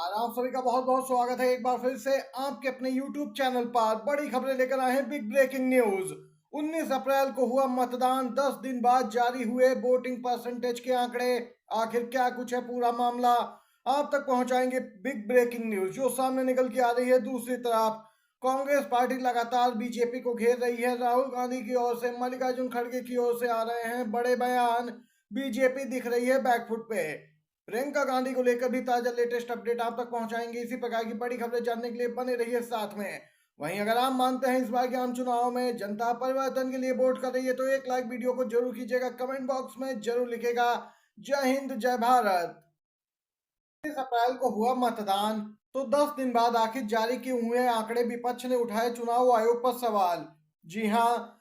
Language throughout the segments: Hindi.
नमस्कार, आप सभी का बहुत बहुत स्वागत है एक बार फिर से आपके अपने YouTube चैनल पर। बड़ी खबरें लेकर आए हैं, बिग ब्रेकिंग न्यूज। 19 अप्रैल को हुआ मतदान, 10 दिन बाद जारी हुए वोटिंग परसेंटेज के आंकड़े। आखिर क्या कुछ है पूरा मामला, आप तक पहुंचाएंगे बिग ब्रेकिंग न्यूज जो सामने निकल के आ रही है। दूसरी तरफ कांग्रेस पार्टी लगातार बीजेपी को घेर रही है। राहुल गांधी की ओर से, मल्लिकार्जुन खड़गे की ओर से आ रहे हैं बड़े बयान। बीजेपी दिख रही है बैकफुट पे। प्रियंका गांधी को लेकर भी ताजा लेटेस्ट अपडेट आप तक पहुंचाएंगे। इसी प्रकार की बड़ी खबरें जानने के लिए बने रहिए साथ में। वहीं अगर आप मानते हैं इस बार के आम चुनाव में जनता परिवर्तन के लिए वोट कर रही है तो एक लाइक वीडियो को जरूर कीजिएगा, कमेंट बॉक्स में जरूर लिखेगा जय हिंद जय भारत। 30 अप्रैल को हुआ मतदान, तो 10 दिन बाद आखिर जारी किए हुए आंकड़े। विपक्ष ने उठाए चुनाव आयोग पर सवाल। जी हां,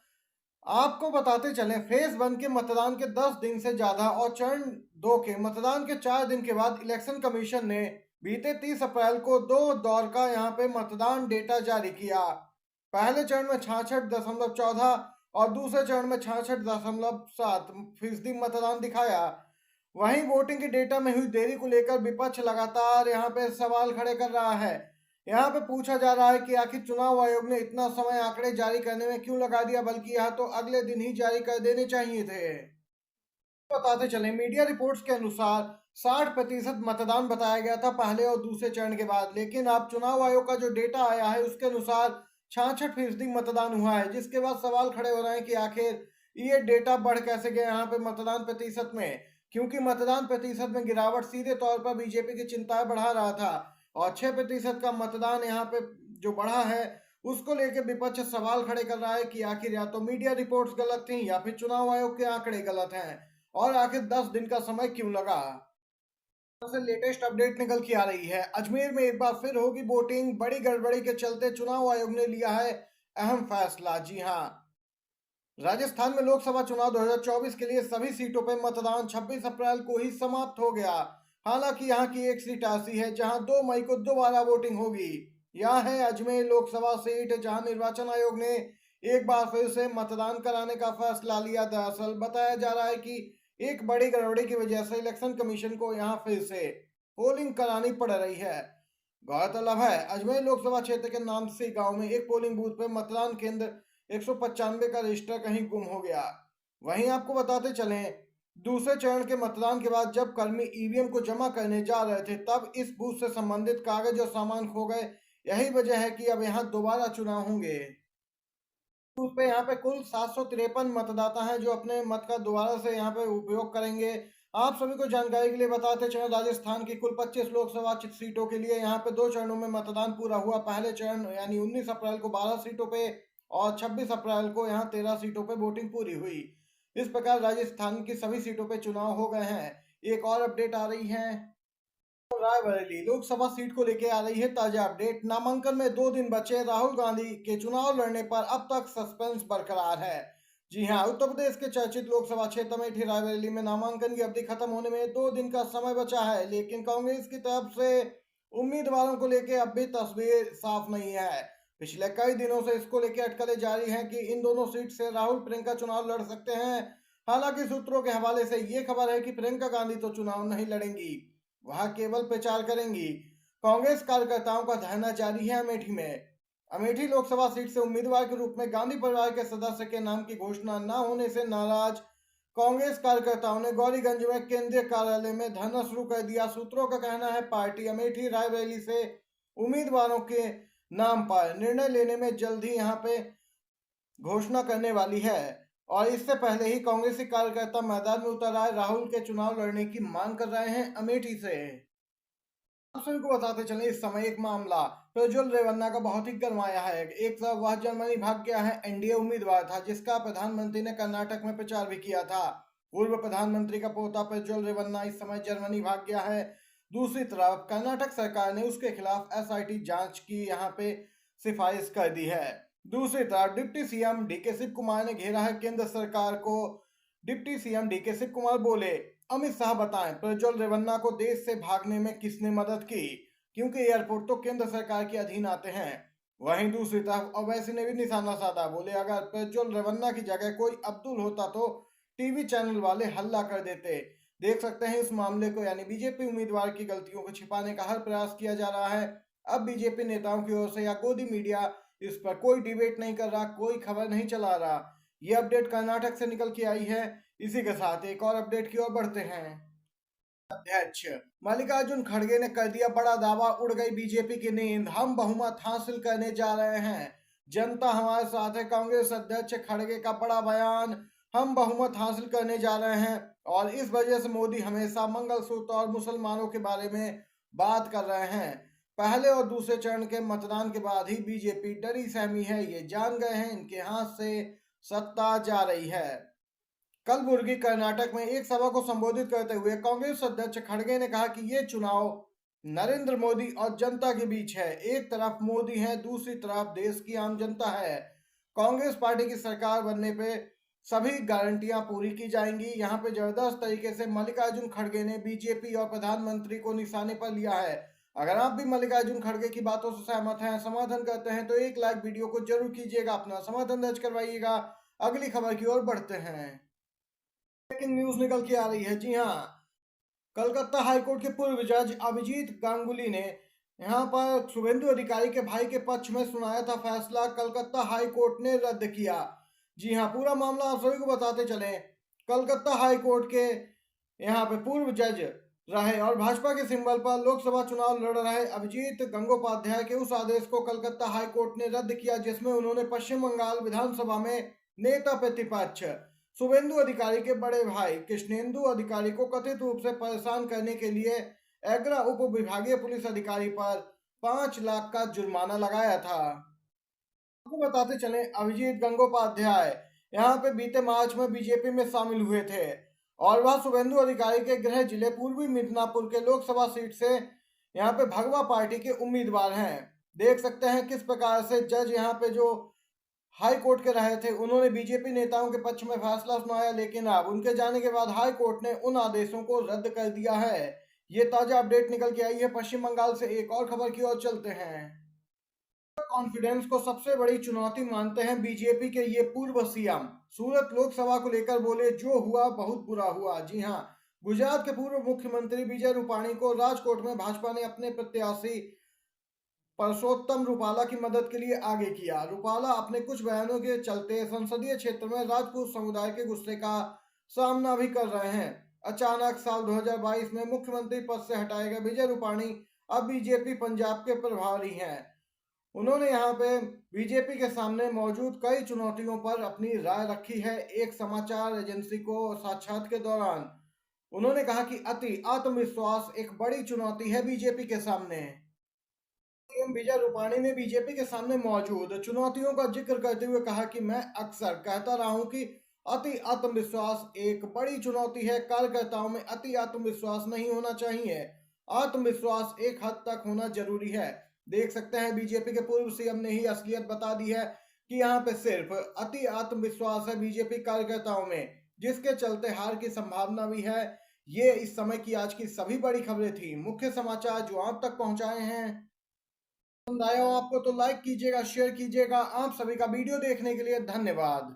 आपको बताते चलें, फेज 1 के मतदान के 10 दिन से ज्यादा और चरण 2 के मतदान के 4 दिन के बाद इलेक्शन कमीशन ने बीते 30 अप्रैल को 2 दौर का यहां पे मतदान डेटा जारी किया। पहले चरण में 66.14 और दूसरे चरण में 66.7% मतदान दिखाया। वहीं वोटिंग के डेटा में हुई देरी को लेकर विपक्ष लगातार यहां पे सवाल खड़े कर रहा है। यहाँ पे पूछा जा रहा है कि आखिर चुनाव आयोग ने इतना समय आंकड़े जारी करने में क्यों लगा दिया, बल्कि यह तो अगले दिन ही जारी कर देने चाहिए थे। बताते चले, मीडिया रिपोर्ट्स के अनुसार 60% मतदान बताया गया था पहले और दूसरे चरण के बाद, लेकिन अब चुनाव आयोग का जो डेटा आया है उसके अनुसार 66% मतदान हुआ है, जिसके बाद सवाल खड़े हो रहे हैं कि आखिर ये डेटा बढ़ कैसे गया यहाँ पे मतदान प्रतिशत में। क्योंकि मतदान प्रतिशत में गिरावट सीधे तौर पर बीजेपी की चिंताएं बढ़ा रहा था और 6% का मतदान यहाँ पे जो बढ़ा है उसको लेकर विपक्ष सवाल खड़े कर रहा है कि आखिर या तो मीडिया रिपोर्ट्स गलत थी या फिर चुनाव आयोग के आंकड़े गलत हैं और आखिर 10 दिन का समय क्यों लगा। से लेटेस्ट अपडेट निकल के आ रही है, अजमेर में एक बार फिर होगी वोटिंग। बड़ी गड़बड़ी के चलते चुनाव आयोग ने लिया है अहम फैसला। जी हां, राजस्थान में लोकसभा चुनाव 2024 के लिए सभी सीटों पर मतदान 26 अप्रैल को ही समाप्त हो गया। हालांकि यहां की एक सीट ऐसी है जहां 2 मई को दोबारा वोटिंग होगी। यह है अजमेर लोकसभा सीट, जहां निर्वाचन आयोग ने एक बार फिर से मतदान कराने का फैसला लिया। दरअसल बताया जा रहा है कि एक बड़ी गड़बड़ी की वजह से इलेक्शन कमीशन को यहां फिर से पोलिंग करानी पड़ रही है। गौरतलब है, अजमेर लोकसभा क्षेत्र के नामसी गांव में एक पोलिंग बूथ पर मतदान केंद्र 195 का रजिस्टर कहीं गुम हो गया। वहीं आपको बताते चलें, दूसरे चरण के मतदान के बाद जब कर्मी ईवीएम को जमा करने जा रहे थे तब इस बूथ से संबंधित कागज और सामान खो गए। यही वजह है कि अब यहां दोबारा चुनाव होंगे। बूथ पे यहाँ पे कुल 753 मतदाता हैं जो अपने मत का दोबारा से यहाँ पे उपयोग करेंगे। आप सभी को जानकारी के लिए बताते चलें, राजस्थान की कुल 25 लोकसभा सीटों के लिए यहाँ पे 2 चरणों में मतदान पूरा हुआ। पहले चरण यानी 19 अप्रैल को 12 सीटों पे और 26 अप्रैल को यहाँ 13 सीटों पे वोटिंग पूरी हुई। इस प्रकार राजस्थान की सभी सीटों पे चुनाव हो गए हैं। एक और अपडेट आ रही है, रायबरेली लोकसभा सीट को लेकर आ रही है ताजा अपडेट। नामांकन में 2 दिन बचे, राहुल गांधी के चुनाव लड़ने पर अब तक सस्पेंस बरकरार है। जी हां, उत्तर प्रदेश के चर्चित लोकसभा क्षेत्र अमेठी रायबरेली में नामांकन की अवधि खत्म होने में 2 दिन का समय बचा है, लेकिन कांग्रेस की तरफ से उम्मीदवारों को लेकर अब भी तस्वीर साफ नहीं है। पिछले कई दिनों से इसको लेकर अटकलें जारी हैं कि इन दोनों सीट से राहुल प्रियंका चुनाव लड़ सकते हैं। हालांकि सूत्रों के हवाले से ये खबर है कि प्रियंका गांधी तो चुनाव नहीं लड़ेंगी, वहां केवल प्रचार करेंगी। कांग्रेस कार्यकर्ताओं का धरना जारी है अमेठी में। अमेठी लोकसभा सीट से उम्मीदवार के रूप में गांधी परिवार के सदस्य के नाम की घोषणा न होने से नाराज कांग्रेस कार्यकर्ताओं ने गौरीगंज में केंद्रीय कार्यालय में धरना शुरू कर दिया। सूत्रों का कहना है पार्टी अमेठी रायबरेली से उम्मीदवारों के नाम पर निर्णय लेने में जल्द ही यहाँ पे घोषणा करने वाली है और इससे पहले ही कांग्रेसी कार्यकर्ता मैदान में उतर आए राहुल के चुनाव लड़ने की मांग कर रहे हैं अमेठी से। आप सभी को बताते चले, इस समय एक मामला प्रज्वल रेवन्ना का बहुत ही गरमाया है। एक तरफ वह जर्मनी भाग गया है, एनडीए उम्मीदवार था जिसका प्रधानमंत्री ने कर्नाटक में प्रचार भी किया था। पूर्व प्रधानमंत्री का पोता प्रज्वल रेवन्ना इस समय जर्मनी भाग गया है। दूसरी तरफ कर्नाटक सरकार ने उसके खिलाफ एसआईटी जांच की यहाँ पे सिफारिश कर दी है। दूसरी तरफ deputy CM DK Shiv Kumar ने घेरा है केंद्र सरकार को। Deputy CM DK Shiv Kumar बोले, अमित शाह बताएं प्रज्वल रेवन्ना को देश से भागने में किसने मदद की, क्योंकि एयरपोर्ट तो केंद्र सरकार के अधीन आते हैं। वहीं दूसरी तरफ ओवैसी ने भी निशाना साधा, बोले अगर प्रज्वल रेवन्ना की जगह कोई अब्दुल होता तो टीवी चैनल वाले हल्ला कर देते। देख सकते हैं इस मामले को यानी बीजेपी उम्मीदवार की गलतियों को छिपाने का हर प्रयास किया जा रहा है। अब बीजेपी नेताओं की ओर से या गोदी मीडिया इस पर कोई डिबेट नहीं कर रहा, कोई खबर नहीं चला रहा। ये अपडेट कर्नाटक से निकल के आई है। इसी के साथ एक और अपडेट की ओर बढ़ते हैं। अध्यक्ष मल्लिकार्जुन खड़गे ने कर दिया बड़ा दावा, उड़ गई बीजेपी की नींद, हम बहुमत हासिल करने जा रहे हैं, जनता हमारे साथ है। कांग्रेस अध्यक्ष खड़गे का बड़ा बयान, हम बहुमत हासिल करने जा रहे हैं और इस वजह से मोदी हमेशा मंगलसूत्र और मुसलमानों के बारे में बात कर रहे हैं। पहले और दूसरे चरण के मतदान के बाद ही बीजेपी डरी सहमी है, ये जान गए हैं इनके हाथ से सत्ता जा रही है। कलबुर्गी कर्नाटक में एक सभा को संबोधित करते हुए कांग्रेस अध्यक्ष खड़गे ने कहा कि ये चुनाव नरेंद्र मोदी और जनता के बीच है। एक तरफ मोदी है, दूसरी तरफ देश की आम जनता है। कांग्रेस पार्टी की सरकार बनने पे सभी गारंटियां पूरी की जाएंगी। यहाँ पे जबरदस्त तरीके से मल्लिकार्जुन खड़गे ने बीजेपी और प्रधानमंत्री को निशाने पर लिया है। अगर आप भी मल्लिकार्जुन खड़गे की बातों से सहमत हैं, समर्थन करते हैं, तो एक लाइक वीडियो को जरूर कीजिएगा, अपना समर्थन दर्ज करवाइएगा। अगली खबर की ओर बढ़ते हैं। ब्रेकिंग न्यूज निकल के आ रही है। जी हाँ, कलकत्ता हाईकोर्ट के पूर्व जज अभिजीत गांगुली ने यहाँ पर शुभेंदु अधिकारी के भाई के पक्ष में सुनाया था फैसला, कलकत्ता हाईकोर्ट ने रद्द किया। जी हाँ, पूरा मामला आप सभी को बताते चले। कलकत्ता हाईकोर्ट के यहाँ पे पूर्व जज रहे और भाजपा के सिंबल पर लोकसभा चुनाव लड़ रहे अभिजीत गंगोपाध्याय के उस आदेश को कलकत्ता हाईकोर्ट ने रद्द किया जिसमें उन्होंने पश्चिम बंगाल विधानसभा में नेता प्रतिपक्ष शुभेंदु अधिकारी के बड़े भाई कृष्णेंदु अधिकारी को कथित रूप से परेशान करने के लिए एग्रा उप विभागीय पुलिस अधिकारी पर 5 लाख का जुर्माना लगाया था। आपको बताते चले, अभिजीत गंगोपाध्याय यहाँ पे बीते मार्च में बीजेपी में शामिल हुए थे और वह शुभेंदु अधिकारी के गृह जिले पूर्वी मिदनापुर के लोकसभा सीट से यहाँ पे भगवा पार्टी के उम्मीदवार हैं। देख सकते हैं किस प्रकार से जज यहाँ पे जो हाई कोर्ट के रहे थे उन्होंने बीजेपी नेताओं के पक्ष में फैसला सुनाया, लेकिन अब उनके जाने के बाद हाई कोर्ट ने उन आदेशों को रद्द कर दिया है। ये ताजा अपडेट निकल के आई है पश्चिम बंगाल से। एक और खबर की ओर चलते हैं। कॉन्फिडेंस को सबसे बड़ी चुनौती मानते हैं बीजेपी के ये पूर्व सीएम। सूरत लोकसभा को लेकर बोले, जो हुआ बहुत बुरा हुआ। जी हाँ, गुजरात के पूर्व मुख्यमंत्री विजय रूपाणी को राजकोट में भाजपा ने अपने प्रत्याशी परसोत्तम रूपाला की मदद के लिए आगे किया। रूपाला अपने कुछ बयानों के चलते संसदीय क्षेत्र में राजपूत समुदाय के गुस्से का सामना भी कर रहे हैं। अचानक साल 2022 में मुख्यमंत्री पद से हटाए गए विजय रूपाणी अब बीजेपी पंजाब के प्रभारी हैं। उन्होंने यहाँ पे बीजेपी के सामने मौजूद कई चुनौतियों पर अपनी राय रखी है। एक समाचार एजेंसी को साक्षात के दौरान उन्होंने कहा कि अति आत्मविश्वास एक बड़ी चुनौती है बीजेपी के सामने। सीएम विजय रूपाणी ने बीजेपी के सामने मौजूद चुनौतियों का जिक्र करते हुए कहा कि मैं अक्सर कहता रहा हूं कि अति आत्मविश्वास एक बड़ी चुनौती है। कार्यकर्ताओं में अति आत्मविश्वास नहीं होना चाहिए, आत्मविश्वास एक हद तक होना जरूरी है। देख सकते हैं बीजेपी के पूर्व सीएम ने ही असलियत बता दी है कि यहाँ पे सिर्फ अति आत्मविश्वास है बीजेपी कार्यकर्ताओं में, जिसके चलते हार की संभावना भी है। ये इस समय की आज की सभी बड़ी खबरें थी, मुख्य समाचार जो आप तक पहुंचाए हैं। पसंद आया हो आपको तो लाइक कीजिएगा, शेयर कीजिएगा। आप सभी का वीडियो देखने के लिए धन्यवाद।